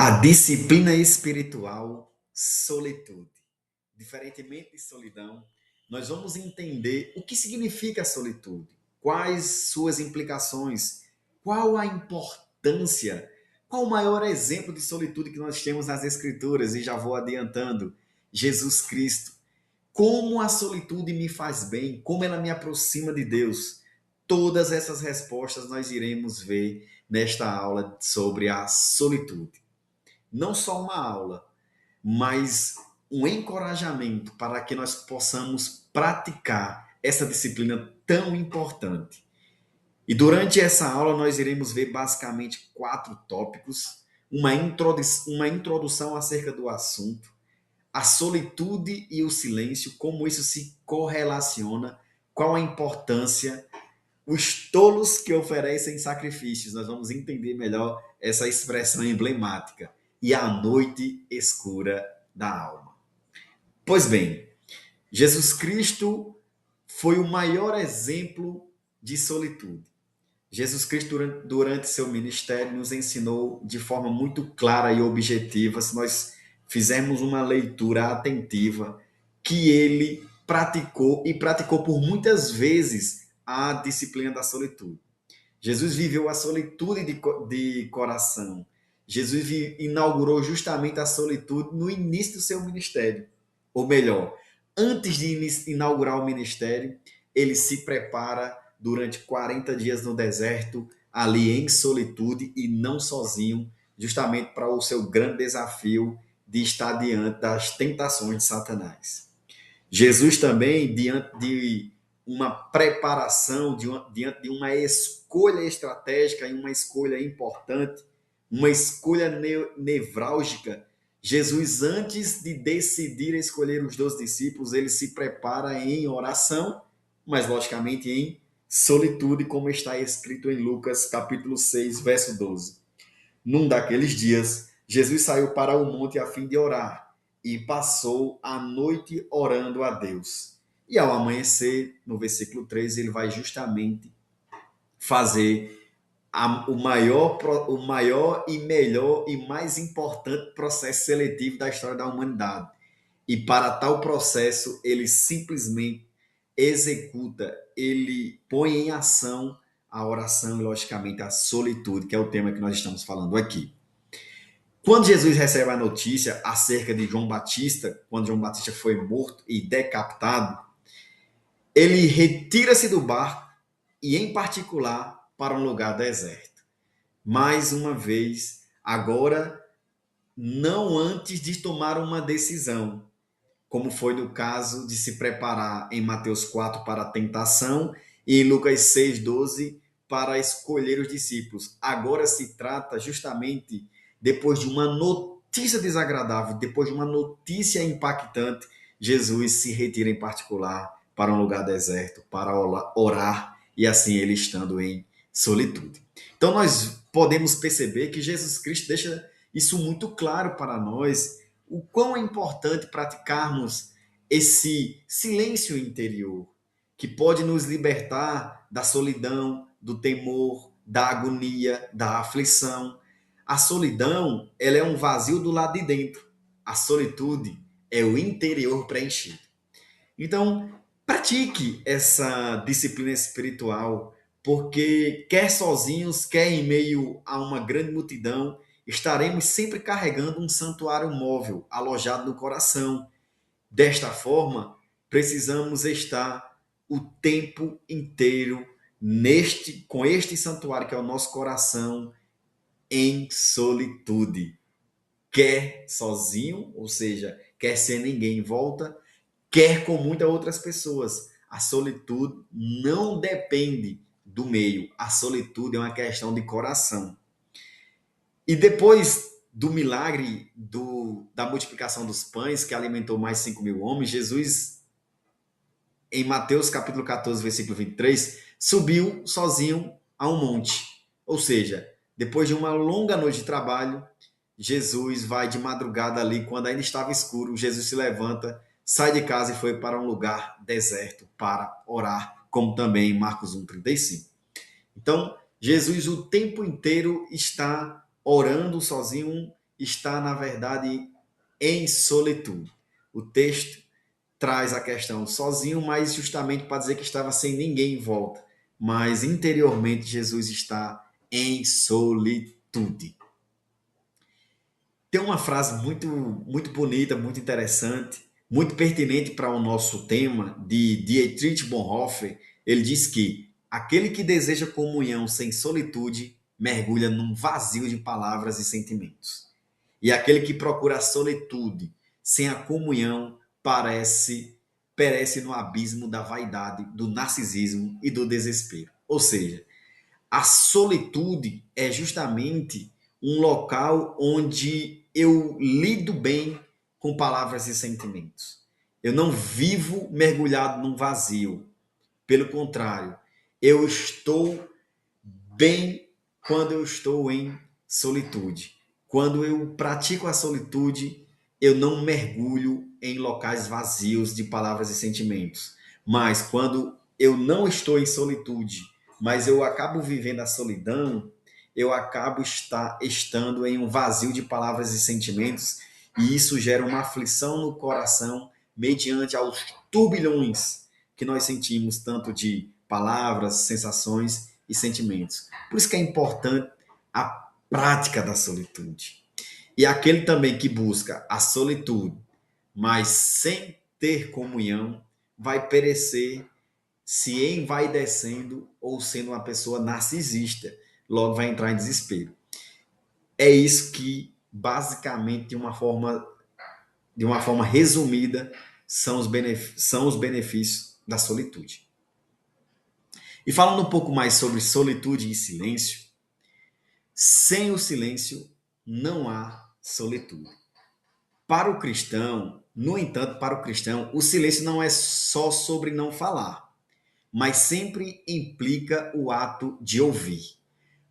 A disciplina espiritual, solitude. Diferentemente de solidão, nós vamos entender o que significa a solitude, quais suas implicações, qual a importância, qual o maior exemplo de solitude que nós temos nas Escrituras, e já vou adiantando, Jesus Cristo. Como a solitude me faz bem, como ela me aproxima de Deus. Todas essas respostas nós iremos ver nesta aula sobre a solitude. Não só uma aula, mas um encorajamento para que nós possamos praticar essa disciplina tão importante. E durante essa aula nós iremos ver basicamente 4 tópicos, uma introdução acerca do assunto, a solitude e o silêncio, como isso se correlaciona, qual a importância, os tolos que oferecem sacrifícios. Nós vamos entender melhor essa expressão emblemática. E a noite escura da alma. Pois bem, Jesus Cristo foi o maior exemplo de solitude. Jesus Cristo, durante seu ministério, nos ensinou de forma muito clara e objetiva, se nós fizermos uma leitura atentiva, que ele praticou e praticou por muitas vezes a disciplina da solitude. Jesus viveu a solitude de coração. Jesus inaugurou justamente a solitude no início do seu ministério. Ou melhor, antes de inaugurar o ministério, ele se prepara durante 40 dias no deserto, ali em solitude e não sozinho, justamente para o seu grande desafio de estar diante das tentações de Satanás. Jesus também, diante de uma preparação, diante de uma escolha estratégica e uma escolha importante, uma escolha nevrálgica, Jesus, antes de decidir escolher os 12 discípulos, ele se prepara em oração, mas logicamente em solitude, como está escrito em Lucas capítulo 6, verso 12. Num daqueles dias, Jesus saiu para o monte a fim de orar e passou a noite orando a Deus. E ao amanhecer, no versículo 13, ele vai justamente fazer o maior e melhor e mais importante processo seletivo da história da humanidade. E para tal processo, ele simplesmente executa, ele põe em ação a oração e, logicamente, a solitude, que é o tema que nós estamos falando aqui. Quando Jesus recebe a notícia acerca de João Batista, quando João Batista foi morto e decapitado, ele retira-se do barco e, em particular, para um lugar deserto. Mais uma vez, agora, não antes de tomar uma decisão, como foi no caso de se preparar em Mateus 4 para a tentação e em Lucas 6:12 para escolher os discípulos. Agora se trata justamente, depois de uma notícia desagradável, depois de uma notícia impactante, Jesus se retira em particular para um lugar deserto, para orar, e assim ele estando em solitude. Então nós podemos perceber que Jesus Cristo deixa isso muito claro para nós, o quão é importante praticarmos esse silêncio interior, que pode nos libertar da solidão, do temor, da agonia, da aflição. A solidão, ela é um vazio do lado de dentro. A solitude é o interior preenchido. Então, pratique essa disciplina espiritual, porque quer sozinhos, quer em meio a uma grande multidão, estaremos sempre carregando um santuário móvel alojado no coração. Desta forma, precisamos estar o tempo inteiro com este santuário que é o nosso coração em solitude. Quer sozinho, ou seja, quer sem ninguém em volta, quer com muitas outras pessoas. A solitude não depende do meio. A solitude é uma questão de coração. E depois do milagre da multiplicação dos pães, que alimentou mais 5.000 homens, Jesus, em Mateus capítulo 14, versículo 23, subiu sozinho a um monte. Ou seja, depois de uma longa noite de trabalho, Jesus vai de madrugada ali, quando ainda estava escuro, Jesus se levanta, sai de casa e foi para um lugar deserto para orar, como também em Marcos 1:35. Então, Jesus o tempo inteiro está orando sozinho está, na verdade, em solitude. O texto traz a questão sozinho, mas justamente para dizer que estava sem ninguém em volta. Mas interiormente Jesus está em solitude. Tem uma frase muito bonita, muito interessante, muito pertinente para o nosso tema, de Dietrich Bonhoeffer. Ele diz que aquele que deseja comunhão sem solitude mergulha num vazio de palavras e sentimentos. E aquele que procura a solitude sem a comunhão perece no abismo da vaidade, do narcisismo e do desespero. Ou seja, a solitude é justamente um local onde eu lido bem com palavras e sentimentos. Eu não vivo mergulhado num vazio. Pelo contrário, eu estou bem quando eu estou em solitude. Quando eu pratico a solitude, eu não mergulho em locais vazios de palavras e sentimentos. Mas quando eu não estou em solitude, mas eu acabo vivendo a solidão, eu acabo estando em um vazio de palavras e sentimentos, e isso gera uma aflição no coração mediante aos turbilhões que nós sentimos, tanto de palavras, sensações e sentimentos. Por isso que é importante a prática da solitude. E aquele também que busca a solitude, mas sem ter comunhão, vai perecer se envaidecendo ou sendo uma pessoa narcisista. Logo vai entrar em desespero. É isso que, basicamente, de uma forma resumida, são os benefícios da solitude. E falando um pouco mais sobre solitude e silêncio, sem o silêncio não há solitude. Para o cristão, no entanto, para o cristão, o silêncio não é só sobre não falar, mas sempre implica o ato de ouvir.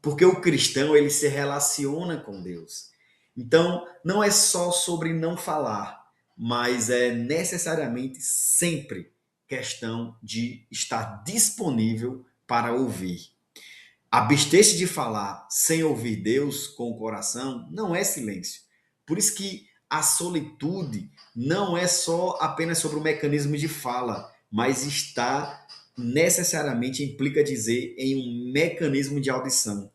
Porque o cristão, ele se relaciona com Deus. Então, não é só sobre não falar, mas é necessariamente sempre questão de estar disponível para ouvir. Abster-se de falar sem ouvir Deus com o coração não é silêncio. Por isso que a solitude não é só apenas sobre o mecanismo de fala, mas está necessariamente implica dizer em um mecanismo de audição.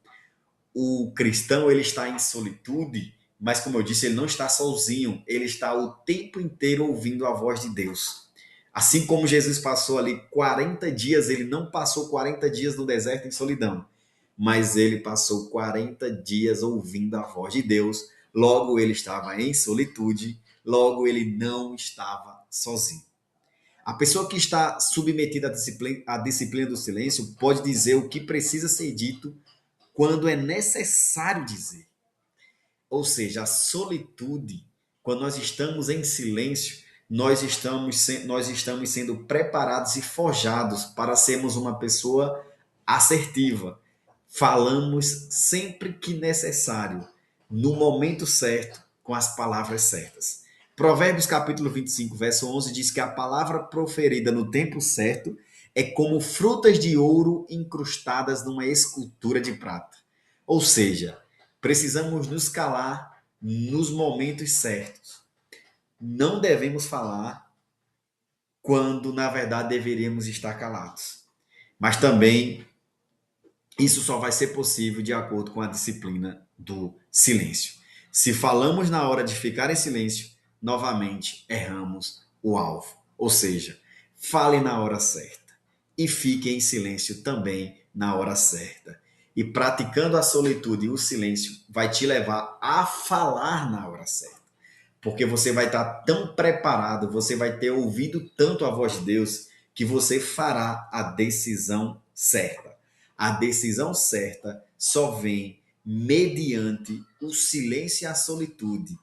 O cristão ele está em solitude, mas como eu disse, ele não está sozinho, ele está o tempo inteiro ouvindo a voz de Deus. Assim como Jesus passou ali 40 dias, ele não passou 40 dias no deserto em solidão, mas ele passou 40 dias ouvindo a voz de Deus, logo ele estava em solitude, logo ele não estava sozinho. A pessoa que está submetida à disciplina do silêncio pode dizer o que precisa ser dito quando é necessário dizer. Ou seja, a solitude, quando nós estamos em silêncio, nós estamos sendo preparados e forjados para sermos uma pessoa assertiva. Falamos sempre que necessário, no momento certo, com as palavras certas. Provérbios capítulo 25, verso 11 diz que a palavra proferida no tempo certo é como frutas de ouro incrustadas numa escultura de prata. Ou seja, precisamos nos calar nos momentos certos. Não devemos falar quando, na verdade, deveríamos estar calados. Mas também isso só vai ser possível de acordo com a disciplina do silêncio. Se falamos na hora de ficar em silêncio, novamente erramos o alvo. Ou seja, fale na hora certa e fique em silêncio também na hora certa. E praticando a solitude e o silêncio vai te levar a falar na hora certa. Porque você vai estar tão preparado, você vai ter ouvido tanto a voz de Deus, que você fará a decisão certa. A decisão certa só vem mediante o silêncio e a solitude.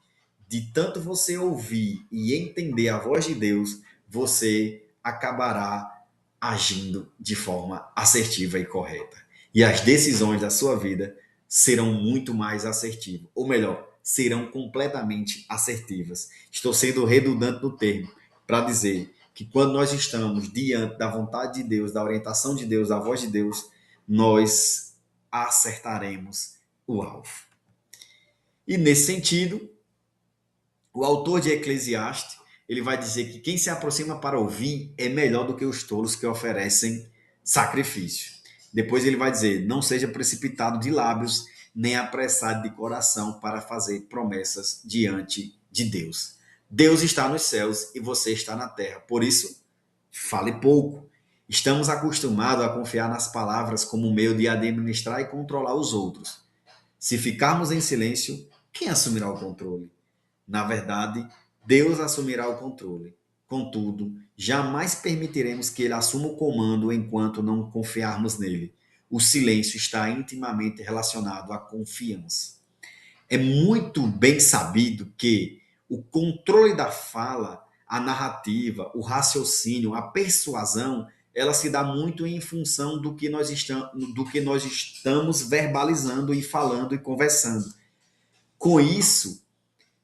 De tanto você ouvir e entender a voz de Deus, você acabará agindo de forma assertiva e correta. E as decisões da sua vida serão muito mais assertivas. Ou melhor, serão completamente assertivas. Estou sendo redundante no termo para dizer que quando nós estamos diante da vontade de Deus, da orientação de Deus, da voz de Deus, nós acertaremos o alvo. E nesse sentido, o autor de Eclesiastes, ele vai dizer que quem se aproxima para ouvir é melhor do que os tolos que oferecem sacrifício. Depois ele vai dizer: não seja precipitado de lábios, nem apressado de coração para fazer promessas diante de Deus. Deus está nos céus e você está na terra. Por isso, fale pouco. Estamos acostumados a confiar nas palavras como meio de administrar e controlar os outros. Se ficarmos em silêncio, quem assumirá o controle? Na verdade, Deus assumirá o controle. Contudo, jamais permitiremos que ele assuma o comando enquanto não confiarmos nele. O silêncio está intimamente relacionado à confiança. É muito bem sabido que o controle da fala, a narrativa, o raciocínio, a persuasão, ela se dá muito em função do que nós estamos verbalizando e falando e conversando. Com isso,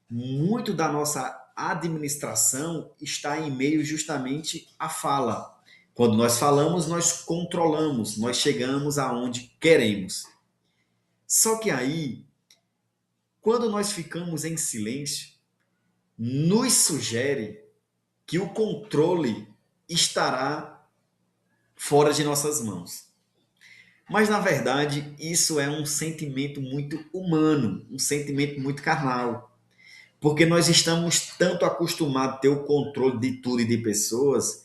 muito da nossa administração está em meio justamente à fala. Quando nós falamos, nós controlamos, nós chegamos aonde queremos. Só que aí, quando nós ficamos em silêncio, nos sugere que o controle estará fora de nossas mãos. Mas, na verdade, isso é um sentimento muito humano, um sentimento muito carnal. Porque nós estamos tanto acostumados a ter o controle de tudo e de pessoas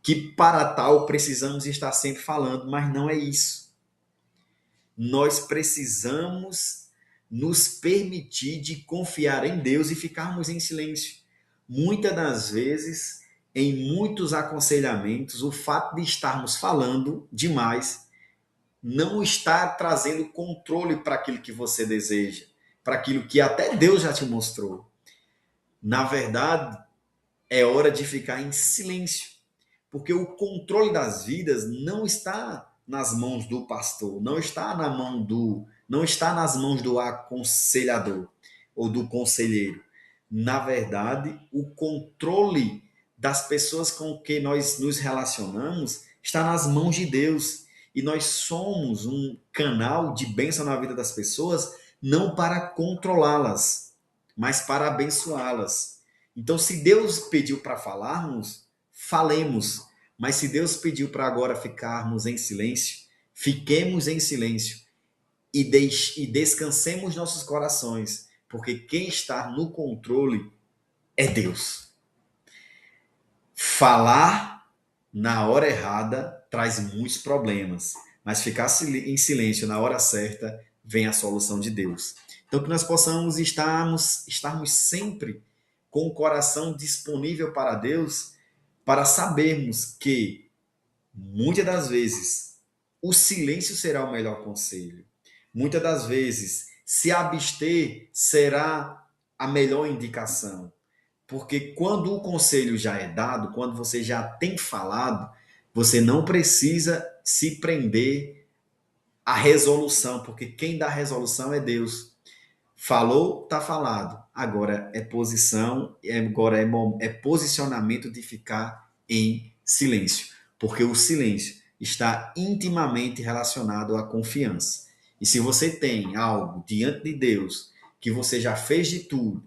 que, para tal, precisamos estar sempre falando, mas não é isso. Nós precisamos nos permitir de confiar em Deus e ficarmos em silêncio. Muitas das vezes, em muitos aconselhamentos, o fato de estarmos falando demais não está trazendo controle para aquilo que você deseja, para aquilo que até Deus já te mostrou. Na verdade, é hora de ficar em silêncio, porque o controle das vidas não está nas mãos do pastor, não está nas mãos do aconselhador ou do conselheiro. Na verdade, o controle das pessoas com que nós nos relacionamos está nas mãos de Deus. E nós somos um canal de bênção na vida das pessoas, não para controlá-las, mas para abençoá-las. Então, se Deus pediu para falarmos, falemos. Mas se Deus pediu para agora ficarmos em silêncio, fiquemos em silêncio e descansemos nossos corações, porque quem está no controle é Deus. Falar na hora errada traz muitos problemas, mas ficar em silêncio na hora certa vem a solução de Deus. Então, que nós possamos estarmos sempre com o coração disponível para Deus, para sabermos que, muitas das vezes, o silêncio será o melhor conselho. Muitas das vezes, se abster será a melhor indicação. Porque quando o conselho já é dado, quando você já tem falado, você não precisa se prender à resolução, porque quem dá a resolução é Deus. Falou, está falado. Agora é posição, é posicionamento de ficar em silêncio, porque o silêncio está intimamente relacionado à confiança. E se você tem algo diante de Deus, que você já fez de tudo,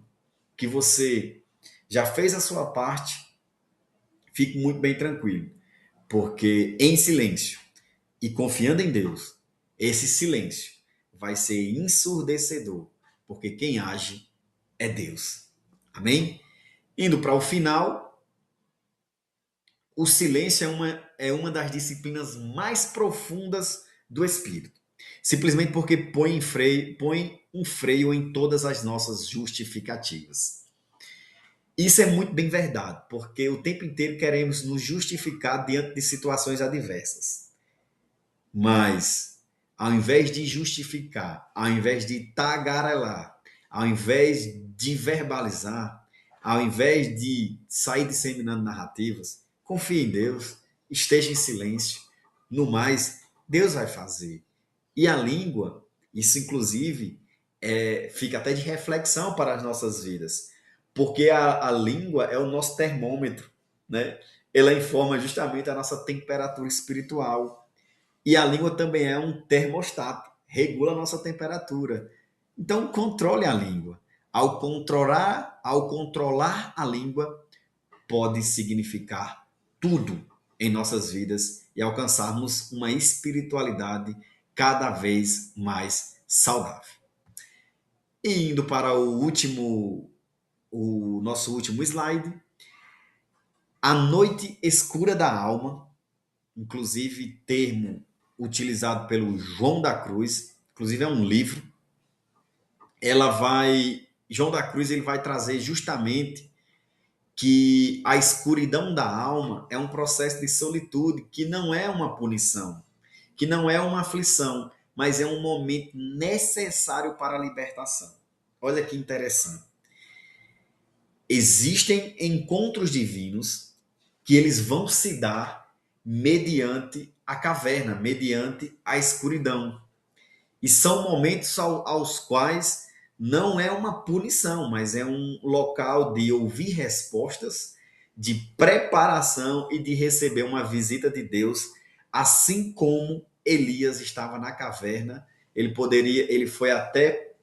que você já fez a sua parte, fique muito bem tranquilo, porque em silêncio e confiando em Deus, esse silêncio vai ser ensurdecedor, porque quem age é Deus. Amém? Indo para o final, o silêncio é uma das disciplinas mais profundas do Espírito. Simplesmente porque põe um freio em todas as nossas justificativas. Isso é muito bem verdade, porque o tempo inteiro queremos nos justificar diante de situações adversas. Mas, ao invés de justificar, ao invés de tagarelar, ao invés de verbalizar, ao invés de sair disseminando narrativas, confie em Deus, esteja em silêncio. No mais, Deus vai fazer. E a língua, isso inclusive, fica até de reflexão para as nossas vidas, porque a língua é o nosso termômetro, né? Ela informa justamente a nossa temperatura espiritual. E a língua também é um termostato, regula a nossa temperatura. Então, controle a língua. Ao controlar a língua, pode significar tudo em nossas vidas e alcançarmos uma espiritualidade cada vez mais saudável. E indo para o nosso último slide, a noite escura da alma, inclusive termo utilizado pelo João da Cruz, inclusive é um livro, João da Cruz ele vai trazer justamente que a escuridão da alma é um processo de solitude que não é uma punição, que não é uma aflição, mas é um momento necessário para a libertação. Olha que interessante. Existem encontros divinos que eles vão se dar mediante a caverna, mediante a escuridão. E são momentos aos quais não é uma punição, mas é um local de ouvir respostas, de preparação e de receber uma visita de Deus, assim como Elias estava na caverna. Ele foi até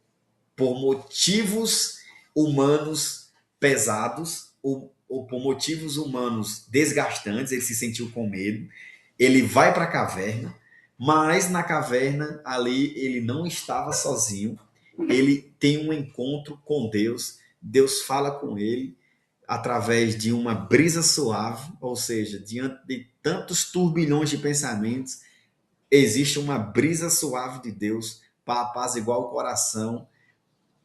por motivos humanos pesados, ou por motivos humanos desgastantes, ele se sentiu com medo. Ele vai para a caverna, mas na caverna ali ele não estava sozinho. Ele tem um encontro com Deus. Deus fala com ele através de uma brisa suave, ou seja, diante de tantos turbilhões de pensamentos, existe uma brisa suave de Deus para apaziguar o coração,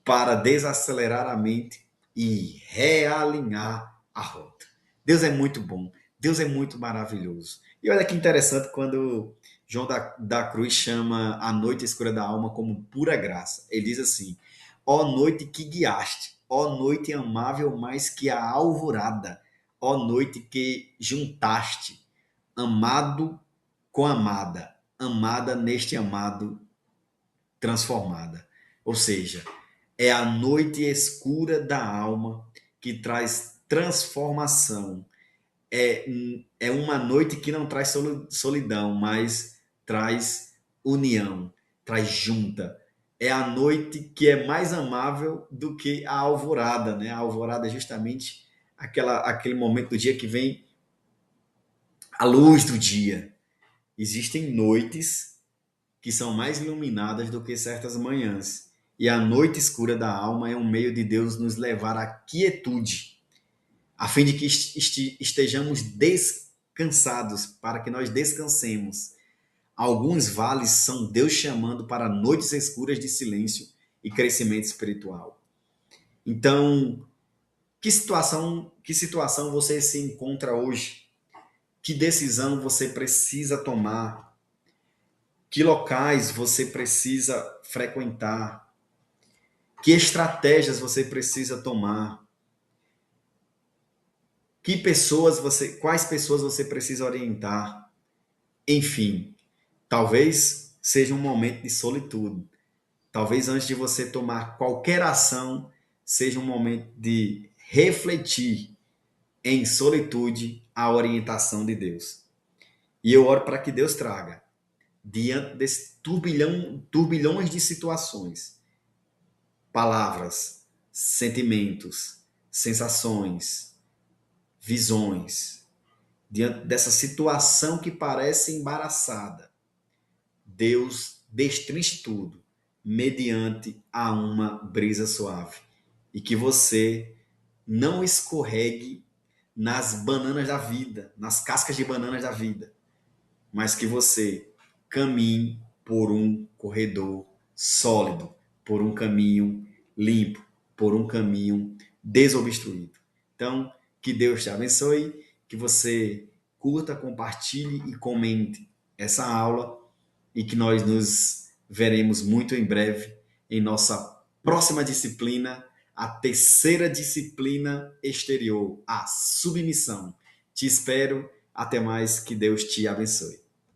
para desacelerar a mente e realinhar a rota. Deus é muito bom, Deus é muito maravilhoso. E olha que interessante quando João da Cruz chama a noite escura da alma como pura graça. Ele diz assim: ó noite que guiaste, ó noite amável mais que a alvorada, ó noite que juntaste, amado com amada, amada neste amado transformada. Ou seja, é a noite escura da alma que traz transformação. É uma noite que não traz solidão, mas traz união, traz junta. É a noite que é mais amável do que a alvorada, né? A alvorada é justamente aquele momento do dia que vem a luz do dia. Existem noites que são mais iluminadas do que certas manhãs. E a noite escura da alma é um meio de Deus nos levar à quietude, a fim de que estejamos descansados, para que nós descansemos. Alguns vales são Deus chamando para noites escuras de silêncio e crescimento espiritual. Então, que situação você se encontra hoje? Que decisão você precisa tomar? Que locais você precisa frequentar? Que estratégias você precisa tomar? Quais pessoas você precisa orientar? Enfim, talvez seja um momento de solitude. Talvez antes de você tomar qualquer ação, seja um momento de refletir em solitude a orientação de Deus. E eu oro para que Deus traga, diante desse turbilhões de situações, palavras, sentimentos, sensações, visões, diante dessa situação que parece embaraçada, Deus destrinche tudo mediante a uma brisa suave e que você não escorregue nas bananas da vida, nas cascas de bananas da vida, mas que você caminhe por um corredor sólido, por um caminho limpo, por um caminho desobstruído. Então, que Deus te abençoe, que você curta, compartilhe e comente essa aula e que nós nos veremos muito em breve em nossa próxima disciplina, a terceira disciplina exterior, a submissão. Te espero, até mais, que Deus te abençoe.